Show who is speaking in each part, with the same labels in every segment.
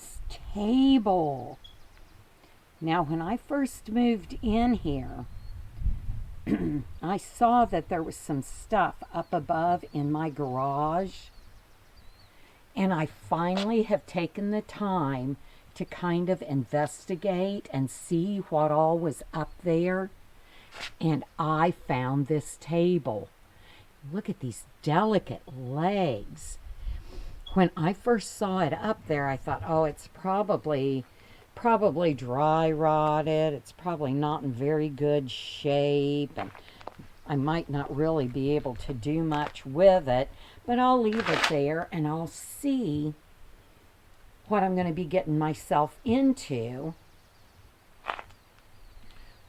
Speaker 1: this table. Now, when I first moved in here, I saw that there was some stuff up above in my garage. And I finally have taken the time to kind of investigate and see what all was up there. And I found this table. Look at these delicate legs. When I first saw it up there, I thought, oh, it's probably dry rotted. It's probably not in very good shape. And I might not really be able to do much with it. But I'll leave it there and I'll see what I'm going to be getting myself into.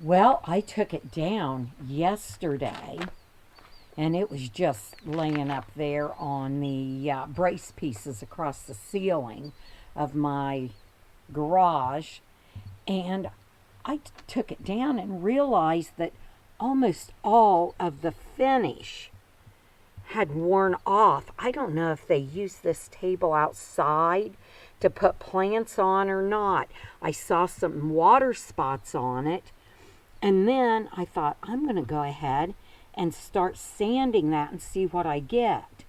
Speaker 1: Well, I took it down yesterday, and it was just laying up there on the brace pieces across the ceiling of my garage. And I took it down and realized that almost all of the finish had worn off. I don't know if they used this table outside to put plants on or not. I saw some water spots on it. And then I thought, I'm going to go ahead and start sanding that and see what I get.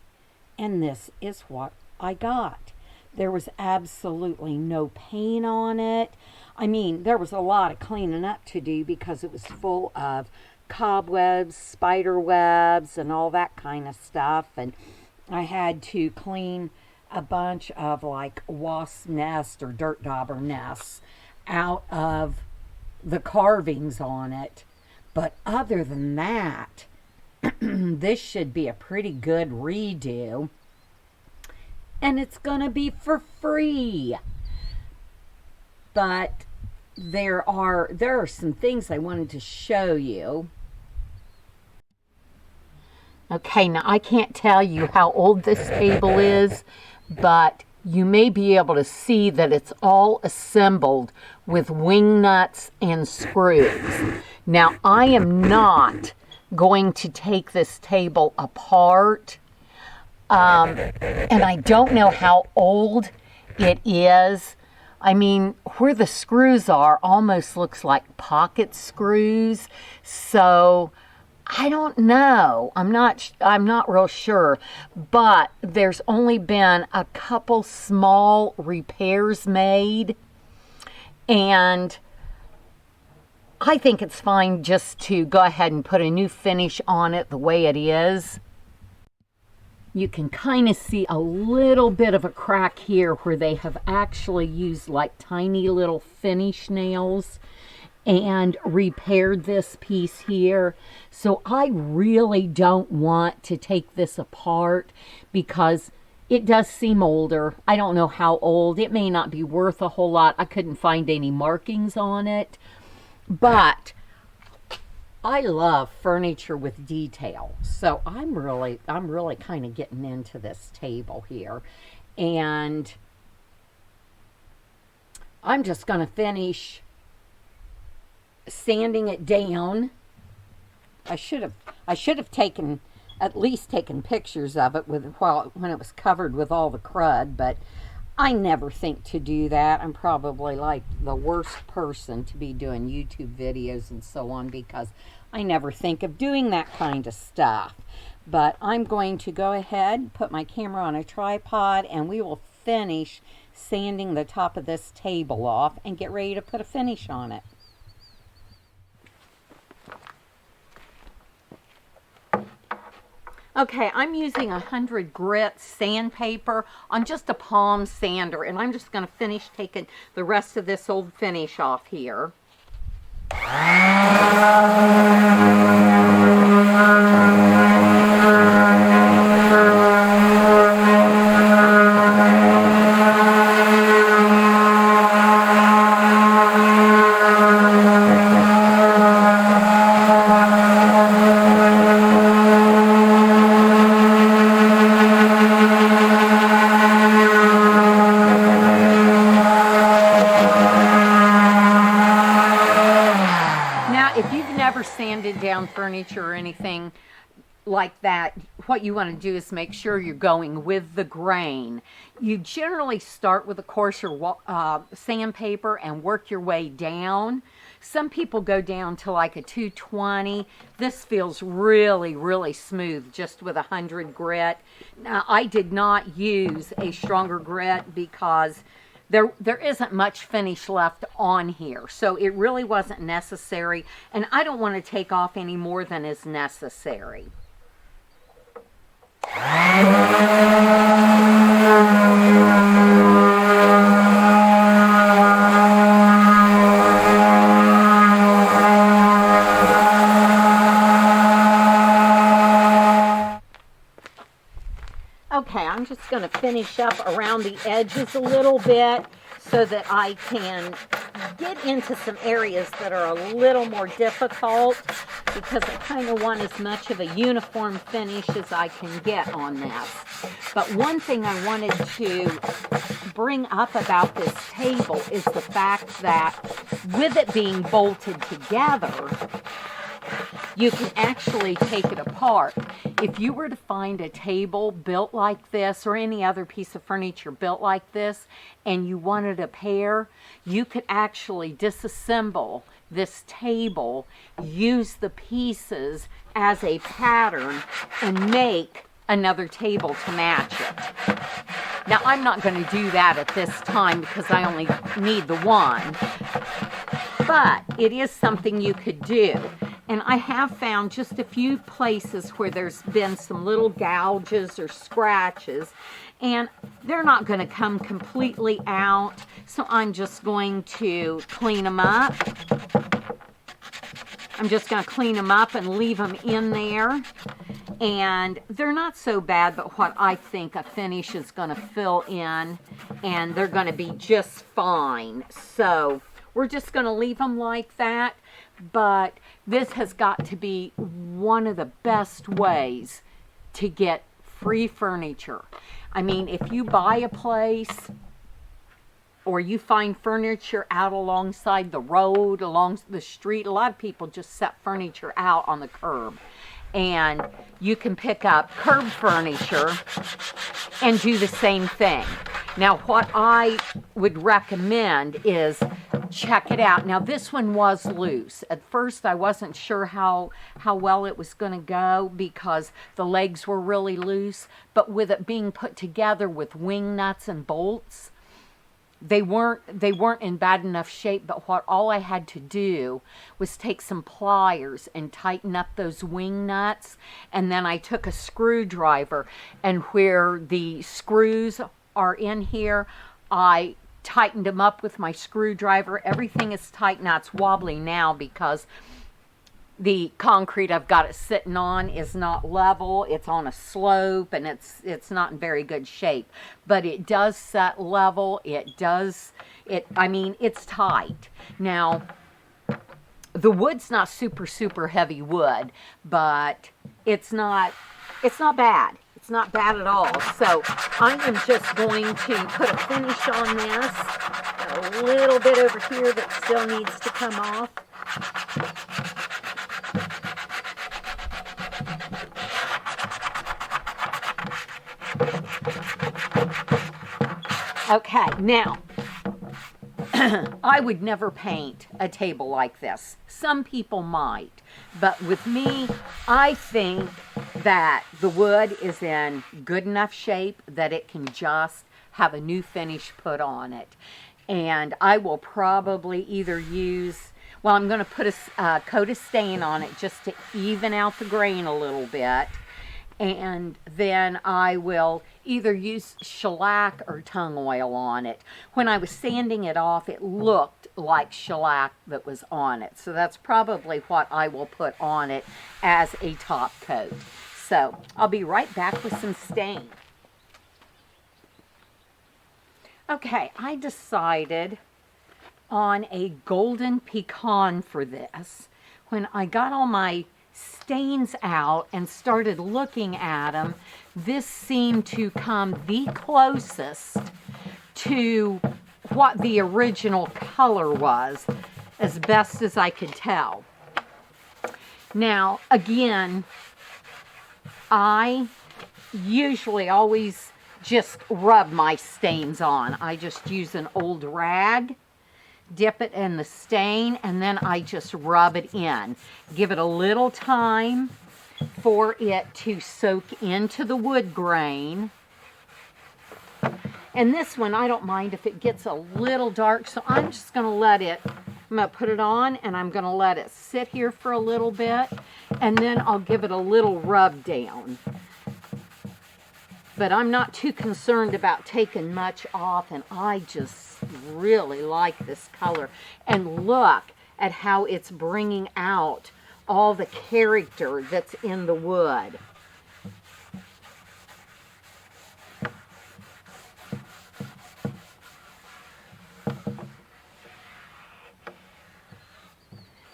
Speaker 1: And this is what I got. There was absolutely no paint on it. I mean, there was a lot of cleaning up to do because it was full of cobwebs, spider webs, and all that kind of stuff. And I had to clean a bunch of like wasp nests or dirt dauber nests out of the carvings on it. But other than that, this should be a pretty good redo. And it's going to be for free. But there are some things I wanted to show you. Okay, now I can't tell you how old this table is, but you may be able to see that it's all assembled with wing nuts and screws. Now, I am not going to take this table apart, and I don't know how old it is. I mean, where the screws are almost looks like pocket screws, so I don't know. I'm not real sure, but there's only been a couple small repairs made, and I think it's fine just to go ahead and put a new finish on it the way it is. You can kind of see a little bit of a crack here where they have actually used like tiny little finish nails and repaired this piece here. So I really don't want to take this apart because it does seem older. I don't know how old. It may not be worth a whole lot. I couldn't find any markings on it. But I love furniture with detail. So I'm really kind of getting into this table here. And I'm just going to finish sanding it down. I should have taken at least pictures of it when it was covered with all the crud, but I never think to do that. I'm probably like the worst person to be doing YouTube videos and so on because I never think of doing that kind of stuff. But I'm going to go ahead, put my camera on a tripod, and we will finish sanding the top of this table off and get ready to put a finish on it. Okay, I'm using 100 grit sandpaper on just a palm sander, and I'm just going to finish taking the rest of this old finish off here. Sanded down furniture like that, what you want to do is make sure you're going with the grain. You generally start with a coarser sandpaper and work your way down. Some people go down to like a 220. This feels really, really smooth just with 100 grit. Now, I did not use a stronger grit because there isn't much finish left on here, so it really wasn't necessary, and I don't want to take off any more than is necessary. Okay, I'm just going to finish up around the edges a little bit so that I can get into some areas that are a little more difficult, because I kind of want as much of a uniform finish as I can get on this. But one thing I wanted to bring up about this table is the fact that with it being bolted together, you can actually take it apart. If you were to find a table built like this, or any other piece of furniture built like this, and you wanted a pair, you could actually disassemble this table, use the pieces as a pattern, and make another table to match it. Now, I'm not going to do that at this time because I only need the one, but it is something you could do. And I have found just a few places where there's been some little gouges or scratches, and they're not going to come completely out, so I'm just going to clean them up. I'm just going to clean them up and leave them in there. And they're not so bad, but what I think a finish is going to fill in, and they're going to be just fine. So we're just going to leave them like that. But this has got to be one of the best ways to get free furniture. I mean, if you buy a place or you find furniture out alongside the road, along the street, a lot of people just set furniture out on the curb. And you can pick up curb furniture and do the same thing. Now, what I would recommend is check it out. Now, this one was loose. At first, I wasn't sure how well it was going to go because the legs were really loose. But with it being put together with wing nuts and bolts, they weren't in bad enough shape. But what all I had to do was take some pliers and tighten up those wing nuts, and then I took a screwdriver, and where the screws are in here, I tightened them up with my screwdriver. Everything is tight. Now it's wobbly now because the concrete I've got it sitting on is not level. It's on a slope, and it's not in very good shape. But it does set level. I mean, it's tight. Now, the wood's not super heavy wood, but it's not bad. It's not bad at all. So I am just going to put a finish on this. Got a little bit over here that still needs to come off. Okay, now, I would never paint a table like this. Some people might, but with me, I think that the wood is in good enough shape that it can just have a new finish put on it. And I will probably either use, well, I'm going to put a coat of stain on it just to even out the grain a little bit. And then I will either use shellac or tung oil on it. When I was sanding it off, it looked like shellac that was on it. So that's probably what I will put on it as a top coat. So I'll be right back with some stain. Okay, I decided on a golden pecan for this. When I got all my stains out and started looking at them, this seemed to come the closest to what the original color was, as best as I could tell. Now, again, I usually always just rub my stains on. I just use an old rag, dip it in the stain, and then I just rub it in. Give it a little time for it to soak into the wood grain. And this one, I don't mind if it gets a little dark, so I'm just going to let it, I'm going to put it on and I'm going to let it sit here for a little bit, and then I'll give it a little rub down. But I'm not too concerned about taking much off, and I just really like this color. And look at how it's bringing out all the character that's in the wood.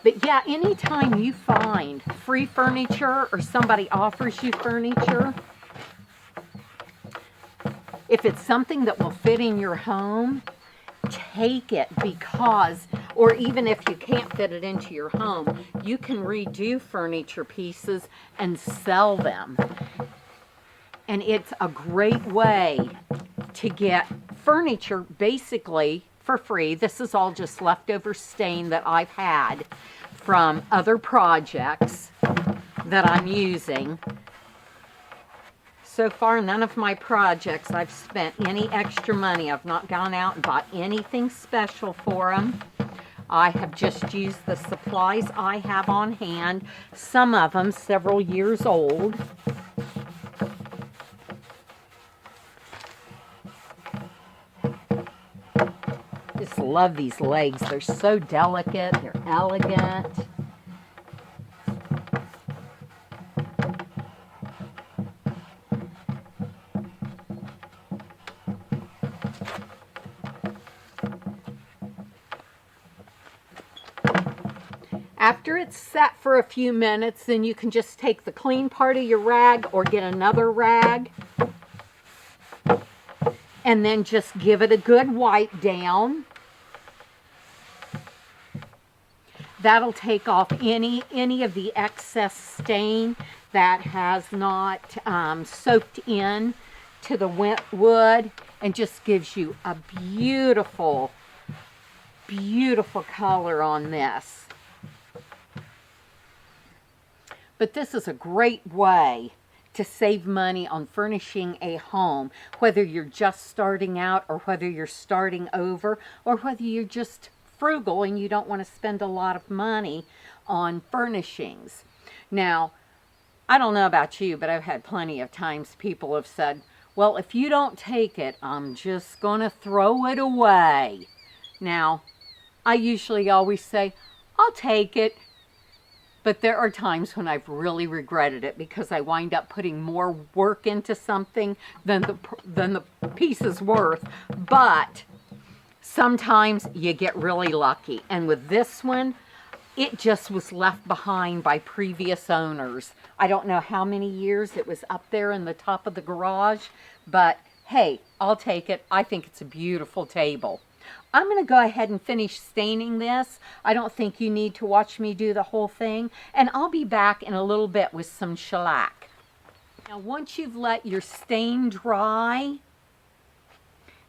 Speaker 1: But yeah, anytime you find free furniture or somebody offers you furniture, if it's something that will fit in your home, take it, because, or even if you can't fit it into your home, you can redo furniture pieces and sell them. And it's a great way to get furniture basically for free. This is all just leftover stain that I've had from other projects that I'm using. So far, none of my projects I've spent any extra money. I've not gone out and bought anything special for them. I have just used the supplies I have on hand, some of them several years old. Just love these legs. They're so delicate. They're elegant. After it's set for a few minutes, then you can just take the clean part of your rag or get another rag and then just give it a good wipe down. That'll take off any of the excess stain that has not soaked in to the wood, and just gives you a beautiful, beautiful color on this. But this is a great way to save money on furnishing a home, whether you're just starting out or whether you're starting over, or whether you're just frugal and you don't want to spend a lot of money on furnishings. Now, I don't know about you, but I've had plenty of times people have said, well, if you don't take it, I'm just going to throw it away. Now, I usually always say, I'll take it. But there are times when I've really regretted it, because I wind up putting more work into something than the piece is worth. But sometimes you get really lucky. And with this one, it just was left behind by previous owners. I don't know how many years it was up there in the top of the garage, but hey, I'll take it. I think it's a beautiful table. I'm going to go ahead and finish staining this. I don't think you need to watch me do the whole thing. And I'll be back in a little bit with some shellac. Now, once you've let your stain dry,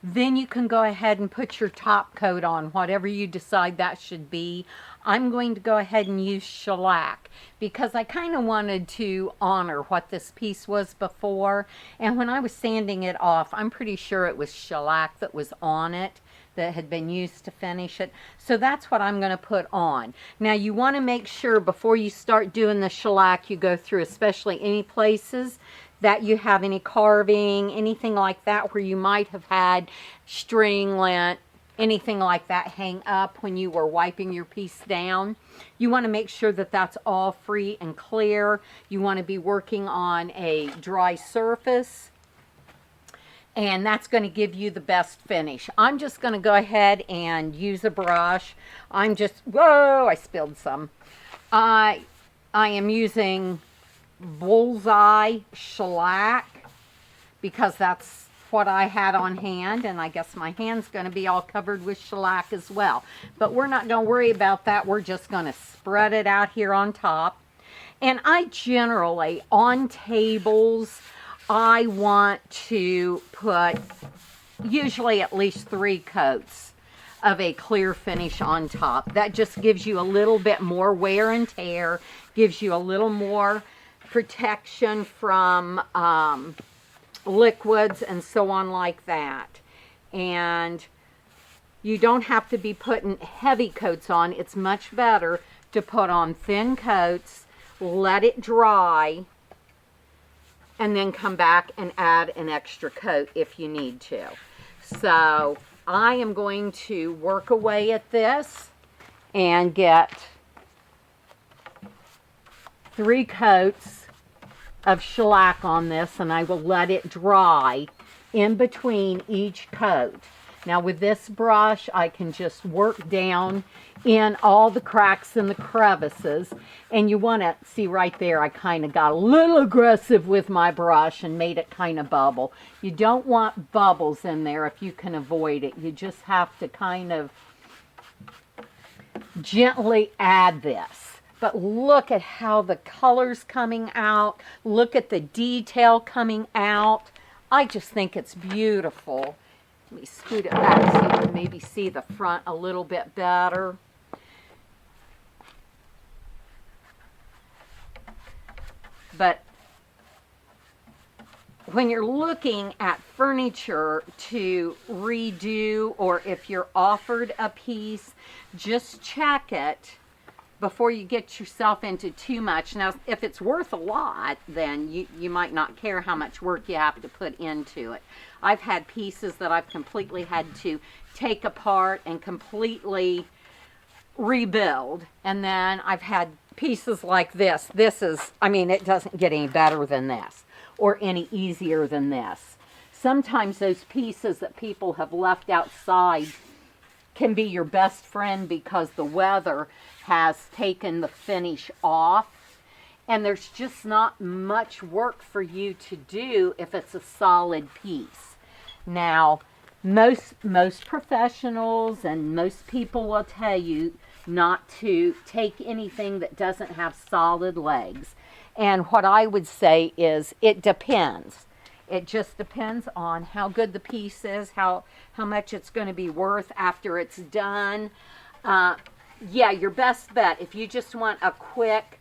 Speaker 1: then you can go ahead and put your top coat on, whatever you decide that should be. I'm going to go ahead and use shellac because I kind of wanted to honor what this piece was before. And when I was sanding it off, I'm pretty sure it was shellac that was on it, that had been used to finish it. So that's what I'm going to put on. Now, you want to make sure before you start doing the shellac, you go through, especially any places that you have any carving, anything like that where you might have had string lint, anything like that hang up when you were wiping your piece down. You want to make sure that that's all free and clear. You want to be working on a dry surface, and that's going to give you the best finish. I'm just going to go ahead and use a brush. Whoa, I spilled some. I am using Bullseye shellac because that's what I had on hand, and I guess my hand's going to be all covered with shellac as well. But we're not going to worry about that. We're just going to spread it out here on top. And I generally, on tables, I want to put usually at least 3 coats of a clear finish on top. That just gives you a little bit more wear and tear, gives you a little more protection from liquids and so on like that. And you don't have to be putting heavy coats on. It's much better to put on thin coats, let it dry, and then come back and add an extra coat if you need to. So I am going to work away at this and get 3 coats of shellac on this, and I will let it dry in between each coat. Now with this brush, I can just work down in all the cracks and the crevices. And you want to see right there, I kind of got a little aggressive with my brush and made it kind of bubble. You don't want bubbles in there if you can avoid it. You just have to kind of gently add this. But look at how the color's coming out. Look at the detail coming out. I just think it's beautiful. Let me scoot it back so you can maybe see the front a little bit better. But when you're looking at furniture to redo, or if you're offered a piece, just check it before you get yourself into too much. Now, if it's worth a lot, then you might not care how much work you have to put into it. I've had pieces that I've completely had to take apart and completely rebuild. And then I've had pieces like this. This is, I mean, it doesn't get any better than this or any easier than this. Sometimes those pieces that people have left outside can be your best friend because the weather has taken the finish off, and there's just not much work for you to do if it's a solid piece. Now, most professionals and most people will tell you not to take anything that doesn't have solid legs. And what I would say is it depends. It just depends on how good the piece is, how much it's going to be worth after it's done. Yeah, your best bet, if you just want a quick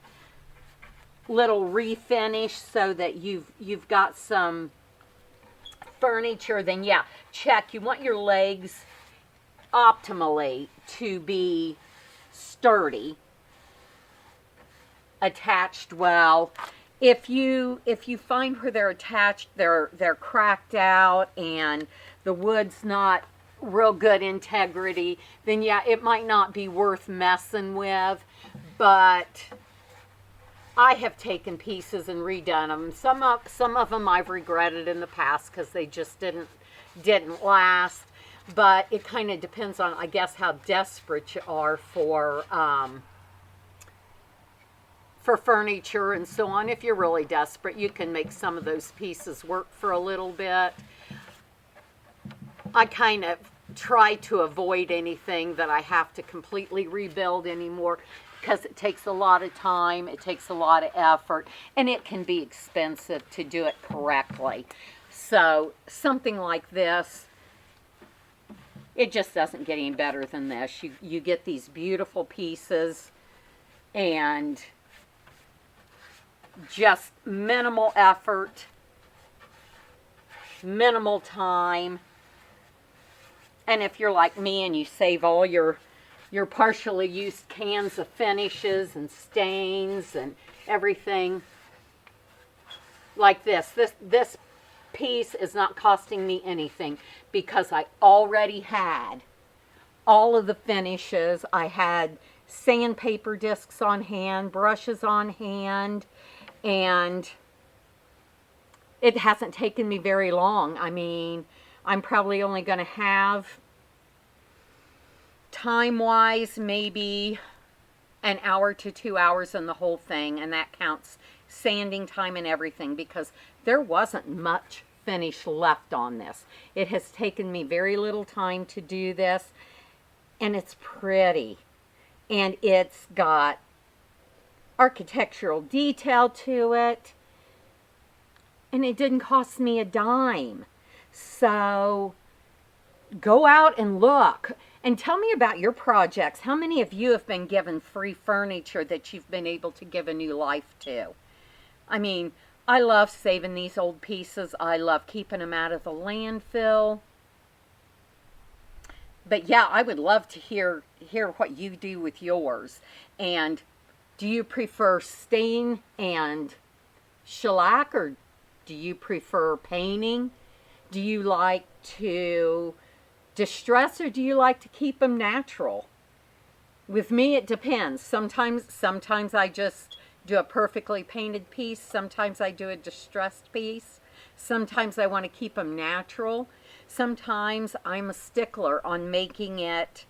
Speaker 1: little refinish so that you've got some furniture, then yeah, check. You want your legs optimally to be sturdy, attached well. If you find where they're attached, they're cracked out and the wood's not real good integrity, then yeah, it might not be worth messing with. But I have taken pieces and redone them. Some of them I've regretted in the past because they just didn't last. But it kind of depends on, I guess, how desperate you are for furniture and so on. If you're really desperate, you can make some of those pieces work for a little bit. I kind of try to avoid anything that I have to completely rebuild anymore because it takes a lot of time, it takes a lot of effort, and it can be expensive to do it correctly. So something like this, it just doesn't get any better than this. You get these beautiful pieces and just minimal effort, minimal time. And if you're like me and you save all your partially used cans of finishes and stains and everything like this piece is not costing me anything because I already had all of the finishes. I had sandpaper discs on hand, brushes on hand, and it hasn't taken me very long. I mean, I'm probably only going to have, time-wise, maybe an hour to 2 hours in the whole thing, and that counts sanding time and everything because there wasn't much finish left on this. It has taken me very little time to do this, and it's pretty. And it's got architectural detail to it. And it didn't cost me a dime. So go out and look and tell me about your projects. How many of you have been given free furniture that you've been able to give a new life to? I mean, I love saving these old pieces. I love keeping them out of the landfill. But yeah, I would love to hear what you do with yours. And do you prefer stain and shellac, or do you prefer painting? Do you like to distress, or do you like to keep them natural? With me, it depends. Sometimes I just do a perfectly painted piece. Sometimes I do a distressed piece. Sometimes I want to keep them natural. Sometimes I'm a stickler on making it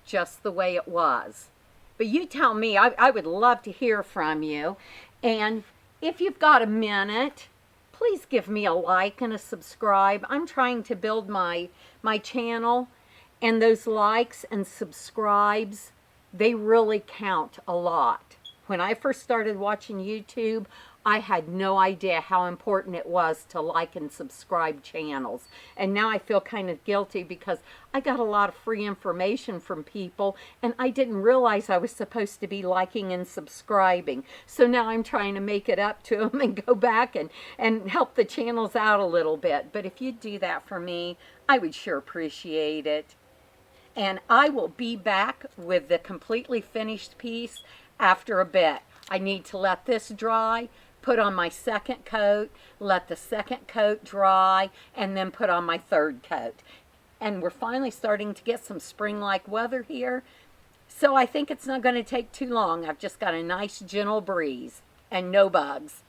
Speaker 1: just the way it was. But you tell me. I would love to hear from you. And if you've got a minute, please give me a like and a subscribe. I'm trying to build my channel, and those likes and subscribes, they really count a lot. When I first started watching YouTube, I had no idea how important it was to like and subscribe channels. And now I feel kind of guilty because I got a lot of free information from people, and I didn't realize I was supposed to be liking and subscribing. So now I'm trying to make it up to them and go back and help the channels out a little bit. But if you'd do that for me, I would sure appreciate it. And I will be back with the completely finished piece after a bit. I need to let this dry, put on my second coat, let the second coat dry, and then put on my third coat. And we're finally starting to get some spring-like weather here, so I think it's not going to take too long. I've just got a nice gentle breeze and no bugs.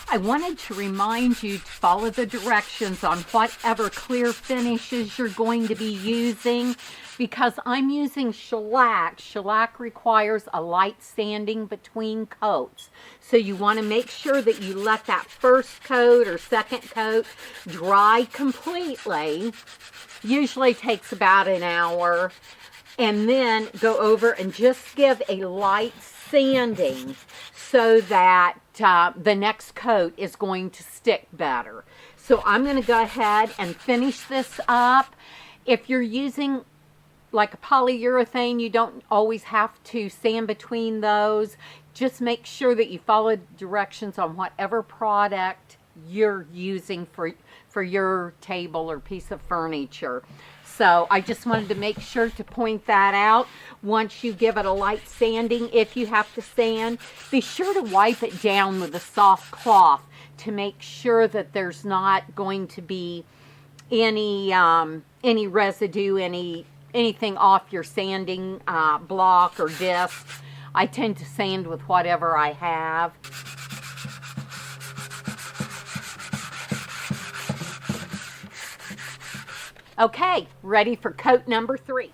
Speaker 1: I wanted to remind you to follow the directions on whatever clear finishes you're going to be using, because I'm using shellac. Shellac requires a light sanding between coats. So you want to make sure that you let that first coat or second coat dry completely. Usually takes about an hour. And then go over and just give a light sanding so that the next coat is going to stick better. So I'm going to go ahead and finish this up. If you're using like a polyurethane, you don't always have to sand between those. Just make sure that you follow directions on whatever product you're using for your table or piece of furniture. So I just wanted to make sure to point that out. Once you give it a light sanding, if you have to sand, be sure to wipe it down with a soft cloth to make sure that there's not going to be any residue, anything off your sanding block or disc. I tend to sand with whatever I have. Okay, ready for coat number 3.